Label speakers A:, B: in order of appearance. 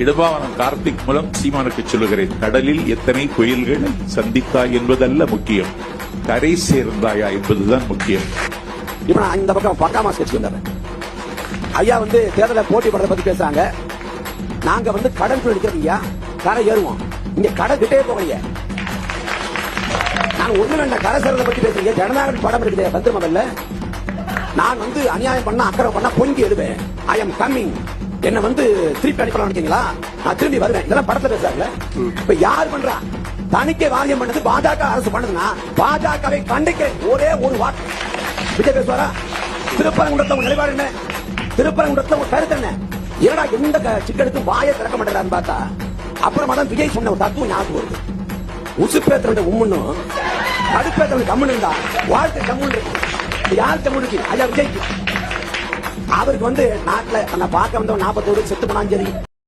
A: இடபாவனம் கார்த்திக் மூலம் சீமானுக்கு சொல்லுகிறேன், கடலில் எத்தனை புயல்கள் சந்தித்தாய் என்பதல்ல முக்கியம், கரை சேர்ந்தாயா என்பதுதான் முக்கியம்.
B: இப்ப நான் இந்த பக்கம் பக்காமா ஸ்கெட்ச் வந்தேன். ஐயா தேர்தலை போட்டி படுறத பத்தி பேசுறாங்க. நாங்க கடன் எடுக்கிறது ஐயா, கரை ஏறுவோம். இங்க கடை கிட்டே போகலையே. நான் ஒண்ணு வேண்ட கரை சேர்றதை பத்தி பேசுறீங்க. ஜனநாயக படம் இருக்குது பத்திரமல்ல. நான் அநியாயம் பண்ண அக்கறை பண்ண பொங்கி எழுவேன். I am coming. என்ன திருப்பி அனுப்பலாம் நினைச்சீங்களா? நான் திரும்பி வருவேன். இதெல்லாம் படத்துல பேசுறாங்க. இப்ப யார் பண்றா? தணிக்கை வாரியம் பண்ணது பாஜக அரசு பண்ணுதுன்னா பாஜகவை கண்டிக்க ஒரே ஒரு வாக்கு விஜய் பேசுவாரா? திருப்பரங்குன்றத்துல உங்க நிலைப்பாடு என்ன? திருப்பரங்குன்றத்துல உங்க கருத்து என்ன? ஏடா எந்த சிக்கெடுத்து வாயை திறக்க மாட்டேறான்னு பார்த்தா அப்புறமா தான் விஜய் சொன்ன ஒரு தத்துவம் ஞாபகம் வருது. உசுப்பேத்திர உம்முன்னும் கடுப்பேத்திர கம்முன்னு இருந்தா வாழ்க்கை கம்முன்னு இருக்கு. யார் கம்முன்னு இருக்கு? ஐயா விஜய்க்கு. அவருக்கு நாட்டுல பார்க்க வந்தவன் 41 செத்து போனாலும் சரி.